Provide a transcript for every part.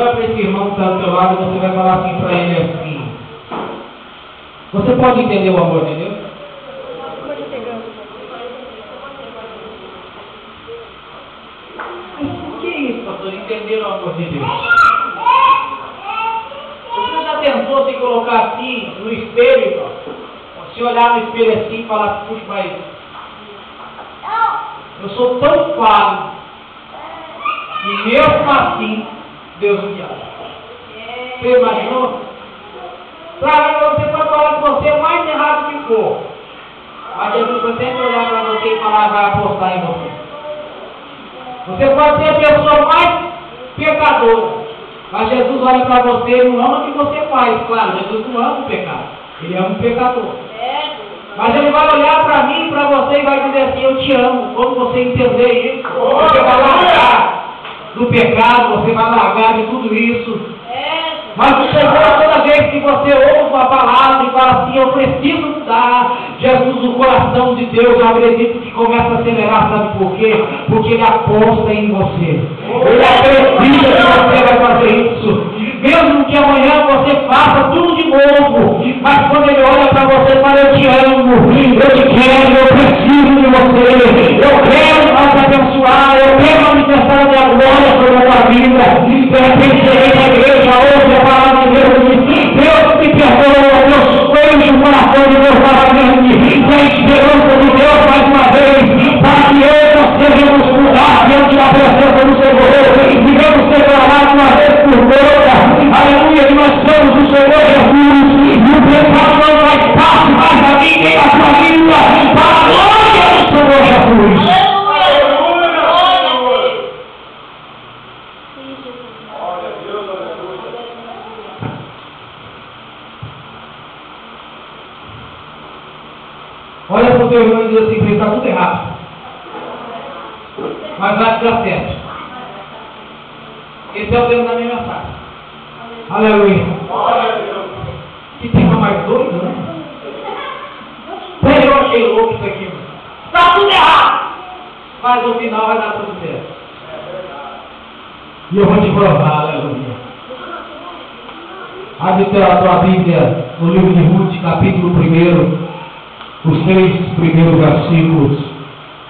olha para esse irmão que está do seu lado e você vai falar assim para ele assim. Você pode entender o amor de Deus? O que é isso, pastor? Entender o amor de Deus? Você já tentou se colocar assim no espelho, irmão? Se olhar no espelho assim e falar, puxa, mas eu sou tão falho e mesmo assim Deus me ama. Você imaginou? Claro, você pode falar que você é mais errado que for, mas Jesus vai sempre olhar para você e falar, vai apostar em você. Você pode ser a pessoa mais pecadora, mas Jesus olha para você e não ama o que você faz. Claro, Jesus não ama o pecado, Ele ama o pecador. Mas Ele vai olhar para mim e para você e vai dizer assim, eu te amo. Quando você entender isso, você vai largar do pecado, você vai largar de tudo isso. Mas o Senhor, toda vez que você ouve a palavra e fala assim, eu preciso mudar, Jesus, o coração de Deus, eu acredito que começa a acelerar, sabe por quê? Porque Ele aposta em você. Ele acredita que você vai fazer isso. Mesmo que amanhã você faça tudo de novo, mas quando Ele olha para você e fala, eu te amo, eu te quero, eu preciso de você, eu quero te abençoar, eu quero manifestar a minha glória sobre a tua vida. De repente você vem na igreja, ouve a palavra de Deus e diz, Deus me perdoa, Deus enche o coração de Deus novamente, e a esperança de Deus mais uma vez, para que eu e você venhamos mudar diante da presença do Senhor, e venhamos ser declarados uma vez por todas. Aleluia, que nós somos o Senhor Jesus, e o pecado não vai espaço mais a mim nem a sua vida, para a glória do Senhor Jesus. Olha para o teu irmão e diz assim, está tudo errado, mas vai dar certo. Esse é o Deus da minha mensagem. Aleluia. Que tema mais doido, né? Eu achei louco isso aqui. Está tudo errado, mas no final vai dar tudo certo. E eu vou te provar, aleluia. Abre a tua Bíblia no livro de Ruth, capítulo 1, os 3 primeiros versículos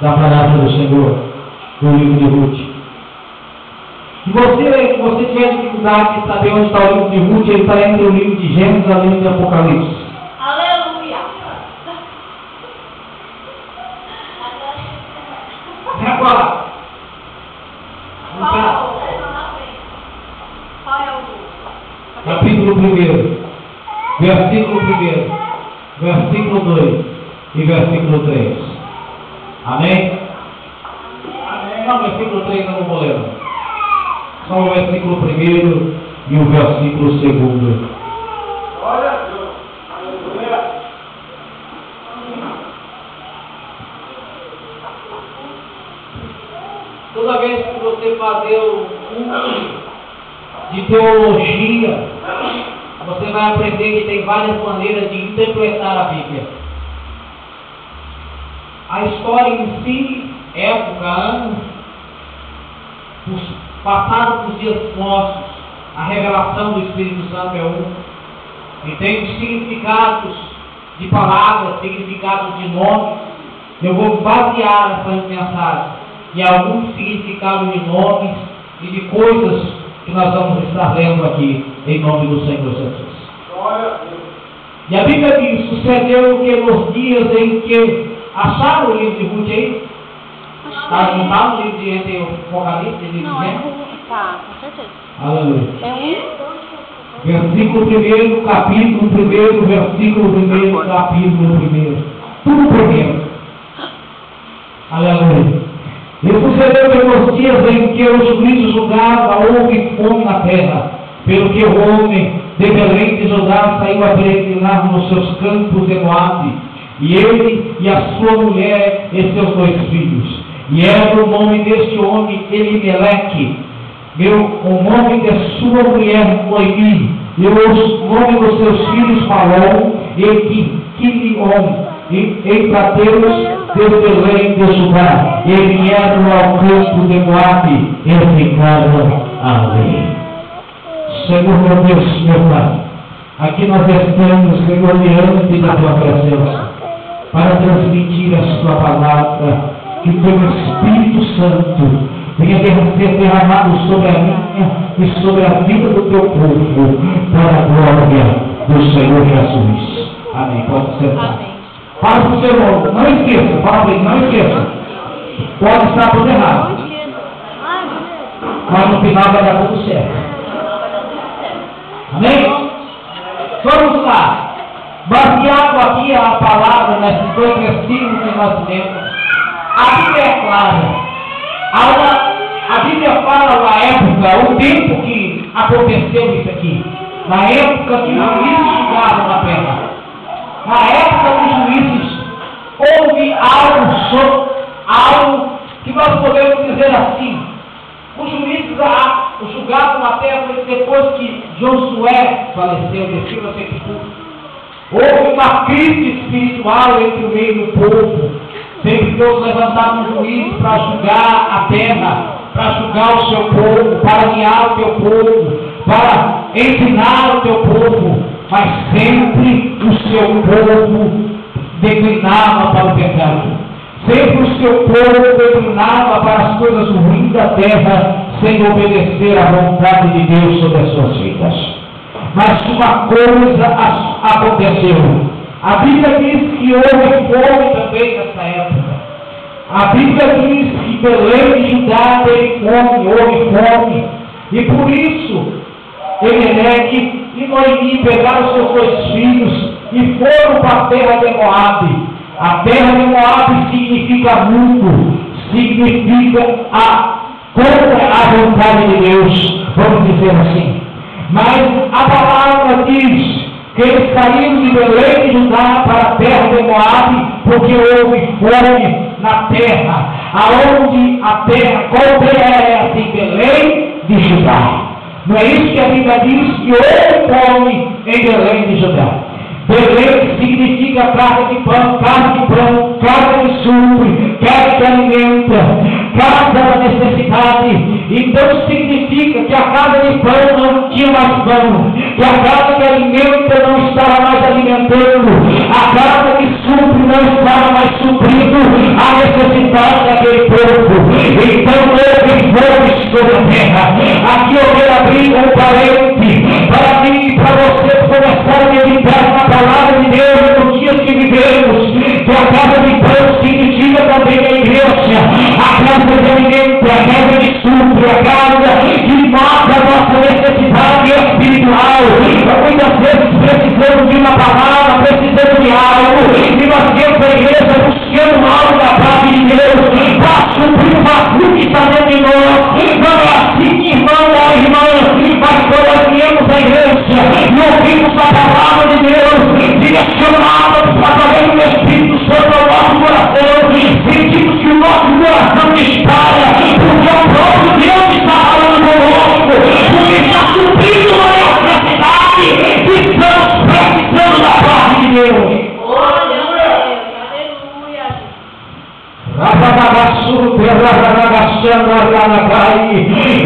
da palavra do Senhor, no livro de Ruth. Se você tiver dificuldade de saber onde está o livro de Ruth, ele está entre o livro de Gênesis e o livro de Apocalipse. Aleluia! Vai falar. Qual é o capítulo 1, versículo 1, versículo 2 e versículo 3. Amém? Amém. Não, versículo 3 eu não vou ler, não. Só o versículo 1 e o versículo 2. Glória a Deus. Aleluia. Toda vez que você fazer o curso de teologia, você vai aprender que tem várias maneiras de interpretar a Bíblia. A história em si, época, anos, passado por dias nossos, a revelação do Espírito Santo é um. E tem significados de palavras, significados de nomes. Eu vou basear essa mensagem em alguns significados de nomes e de coisas que nós vamos estar lendo aqui, em nome do Senhor Jesus. E a Bíblia diz, sucedeu que nos dias em que acharam o livro de Ruth aí, não está no livro de Apocalipse? Não, é tá, com certeza. Aleluia. É Versículo 1, capítulo 1, versículo 1, capítulo 1. Tudo primeiro. Aleluia. E sucedeu que nos dias em que os juízes julgavam, houve fome na terra, pelo que o homem de Belém de Judá saiu a peregrinar nos seus campos de Moabe, e ele e a sua mulher e seus 2 filhos. E era o nome deste homem Elimeleque, o nome de sua mulher Noemi, e o nome dos seus filhos Malom e Quilion, e emprateus de Belém de Judá, e vieram ao campo de Moabe e ficaram ali. Senhor, meu Deus, meu Pai, aqui nós estamos, Senhor, diante da Tua presença, para transmitir a Sua palavra, que Teu Espírito Santo venha ser derramado sobre a minha e sobre a vida do Teu povo, para a glória do Senhor Jesus. Amém. Pode sentar. Amém. Fala para o seu irmão, não esqueça, fala para ele, não esqueça. Pode estar tudo errado, mas no final vai dar tudo certo. Amém? Vamos lá. Baseado aqui a palavra nesses dois versículos que nós lemos, a Bíblia é clara. A Bíblia fala na época, o tempo que aconteceu isso aqui. Na época que os juízes julgavam na terra. Na época dos juízes, houve algo que nós podemos dizer assim. Os juízes julgavam na terra depois que Josué faleceu, desceu a sepultura. Houve uma crise espiritual entre o meio do povo. Sempre Deus levantava um juiz para julgar a terra, para julgar o seu povo, para guiar o teu povo, para ensinar o teu povo, mas sempre o seu povo declinava para o pecado. Sempre o seu povo declinava para as coisas ruins da terra, sem obedecer à vontade de Deus sobre as suas vidas. Mas uma coisa aconteceu. A Bíblia diz que houve fome também nessa época. A Bíblia diz que Belém de Judá teve fome, houve fome. E por isso, Emelec e Noemi pegaram seus dois filhos e foram para a terra de Moabe. A terra de Moabe significa mundo, significa contra a vontade de Deus, vamos dizer assim. Mas a palavra diz que eles saíram de Belém de Judá para a terra de Moabe, porque houve fome na terra. Aonde a terra, qual terra é assim? Belém de Judá. Não é isso que a Bíblia diz? Que houve fome em Belém de Judá. Belém significa casa de pão, casa de supre, casa que alimenta, casa da necessidade. Então significa que a casa de pão não tinha mais pão, que a casa que alimenta não estava mais alimentando, a casa que supre não estava mais suprindo a necessidade daquele povo. Então houve fome sobre a terra. Aqui eu quero abrir um parente para mim e para você começar a meditar na palavra de Deus nos dias que vivemos, que a casa de pão significa também a igreja, a casa de alimento, a casa de supre, a casa que mata a nossa necessidade espiritual. Muitas vezes precisamos de uma palavra, precisamos de algo, e nós temos a igreja buscando algo da parte de Deus para suprir o vazio que está dentro de nós. Não é assim, irmão ou irmã, mas quando nós viemos à igreja e ouvimos a palavra de Deus, direcionada através do Espírito Santo ao nosso coração, sentimos que o nosso coração dispara, porque o próprio Deus está falando conosco, porque está suprindo a necessidade que estamos precisando da parte de Deus.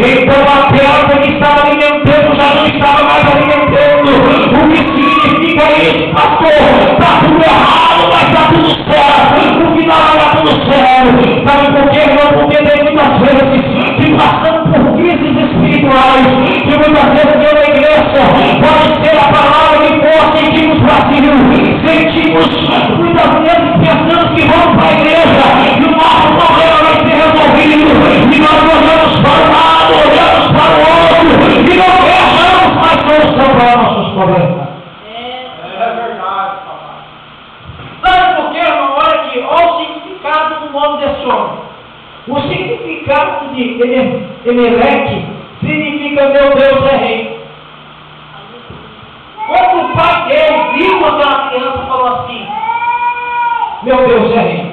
Então a terra que estava alimentando já não estava mais alimentando. O que significa isso, pastor? Está tudo errado, mas está tudo certo. No final vai dar tudo certo. Sabe por quê? Não, porque tem muitas vezes que passamos por crises espirituais, que muitas vezes dentro da igreja pode ser a palavra que for, sentimos vazio, sentimos muitas vezes pensando que vamos para a igreja e o nosso problema vai ser resolvido, e nós olhamos para o lado, olhamos para o outro e não achamos mais solução para nossos problemas. É verdade, papai. Sabe por quê, irmão? Olha aqui, olha o significado do nome desse homem. O significado de Emelec significa meu Deus é rei. Quando o pai dele viu aquela criança, falou assim: meu Deus é rei.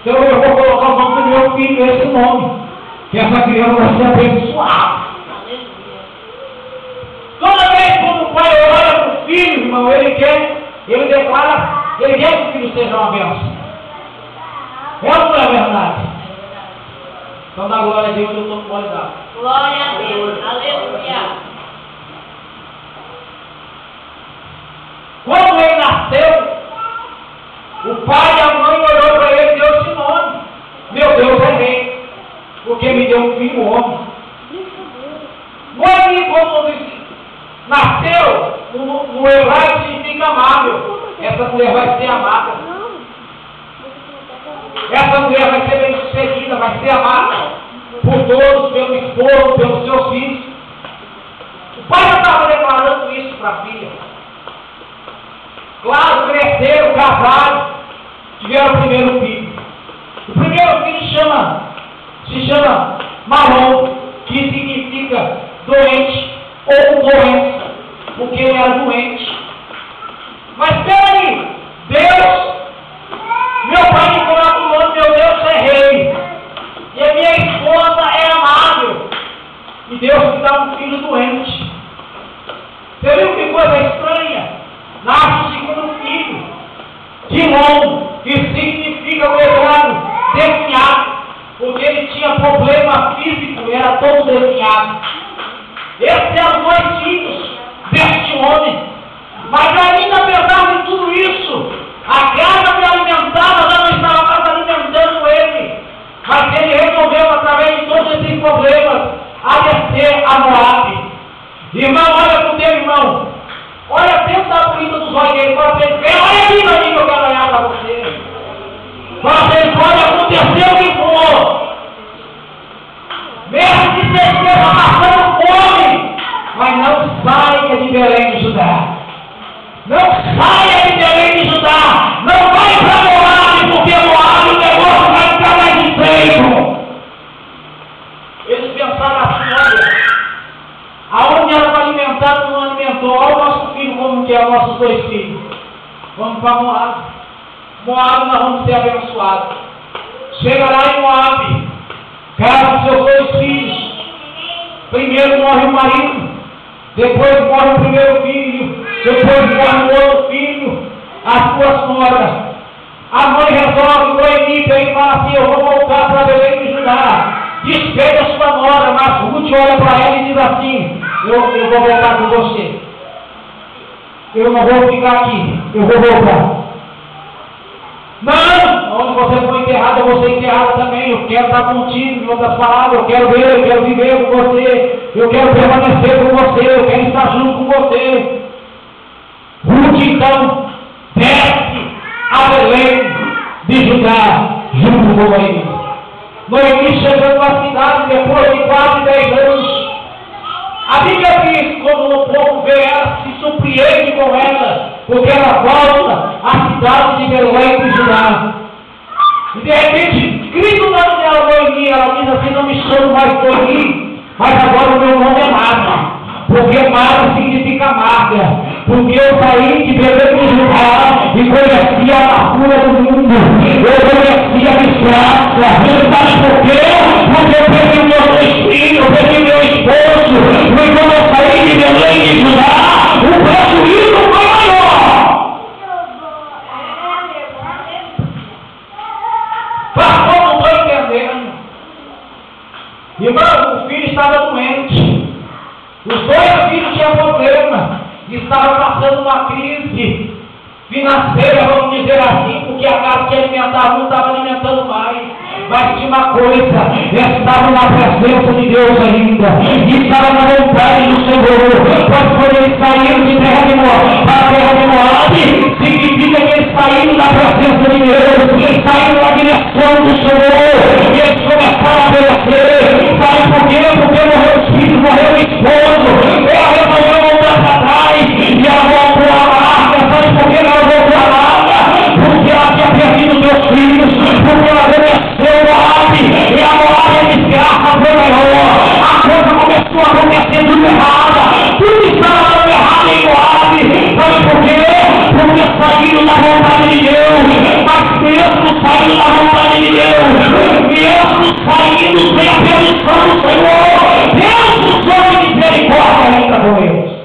Então eu vou colocar o nome do meu filho esse nome, que essa criança vai ser abençoada. Toda vez que o pai olha para o filho, irmão, ele declara, ele quer que o filho seja uma bênção. É ou não é verdade? Então, na glória a Deus, eu estou com qualidade. Glória a Deus. Aleluia. Quando ele nasceu, o pai e a mãe olhou para ele e deu esse nome. Meu Deus é rei, porque me deu um filho homem. Moisés, quando nasceu, no hebraico significa amável. Essa mulher vai ser amada. Essa mulher vai ser bem sucedida, vai ser amada por todos, pelo esposo, pelos seus filhos. O pai já estava declarando isso para a filha. Claro, cresceram, casaram, tiveram o primeiro filho. O primeiro filho se chama Marrom, que significa doente ou doença, porque ele era doente. Mas peraí, Deus, meu pai me coloca o nome, meu Deus é rei, e a minha esposa é amável, e Deus me dá um filho doente. Você viu que coisa estranha? Nasce o segundo filho, Quilom, que significa o hebraico definhado, porque ele tinha problema físico, era todo definhado. Esses eram dois filhos deste homem. Mas ainda, apesar de tudo isso, a casa que alimentava já não estava mais alimentando ele. Mas ele resolveu, através de todos esses problemas, a descer a Moabe. Irmão, olha para o teu irmão. Olha dentro da bonita dos olhos dele. Fala para ele, olha aqui para mim que eu quero olhar para você. Fala para ele, pode acontecer o que for. Mesmo que você esteja passando fome, mas não saia de Belém de Judá. Não saia de Belém de Judá. Não vai para Moabe, porque Moabe o negócio vai ficar mais estreito. Eles pensaram assim, olha, aonde era para alimentar, não alimentou. Olha o nosso filho como que é, os nossos dois filhos. Vamos para Moabe. Moabe nós vamos ser abençoados. Chega lá em Moabe, casa seus dois filhos. Primeiro morre o marido, depois morre o primeiro filho, depois morre o outro filho, a sua sogra. A mãe resolve, Noemi, e fala assim, eu vou voltar para Belém de Judá. Despeja a sua nora, mas Ruth olha para ela e diz assim, eu vou voltar com você. Eu não vou ficar aqui, eu vou voltar. Não, onde você foi enterrado, eu vou ser enterrado também. Eu quero estar contigo, em outras palavras, eu quero ver, eu quero viver com você, eu quero permanecer com você, eu quero estar junto com você. Ruth então desce a Belém de Judá, junto com Noemi. Noemi chegando na cidade depois de quase 10 anos. A Bíblia diz, quando o povo vê ela, se surpreende com ela, porque ela volta à cidade de Belém de Judá. E de repente, escrito o nome dela, Noemi, ela diz assim, não me chamo mais Noemi, mas agora o meu nome é Mara. Porque Mara significa amarga. Porque eu saí de Belém de Judá e conheci a amargura do mundo. Eu conheci a desgraça. Sabe por quê? Porque eu perdi meus dois filhos, eu perdi meu esposo. E quando eu saí de Belém de Judá, o prejuízo foi maior. Pastor, não estou entendendo. Irmão, o filho estava doente. Os dois filhos tinham problema. Estavam passando uma crise financeira, vamos dizer assim, porque a casa que alimentava não estava alimentando mais. Mas tinha uma coisa, estavam na presença de Deus ainda, e estavam na vontade do Senhor. Mas quando eles saíram de terra de Moabe para a terra de Moabe, significa que eles saíram da presença de Deus, saíram na direção do Senhor, e eles começaram a obedecer. Sabe por quê? Porque morreu os filhos, morreu o esposo, ela resolveu voltar para trás, e ela voltou a larga. Sabe por que ela voltou a larga? Porque ela tinha perdido seus filhos, porque ela obedeceu Moabe, e a Moabe a desgraça foi maior. A coisa começou a acontecer tudo errada, tudo estava dando errado em Moabe. Sabe por quê? Porque saíram da vontade de Deus, mas mesmo saindo da vontade de Deus, mesmo saindo sem a permissão do Senhor, Deus usou de misericórdia ainda com eles.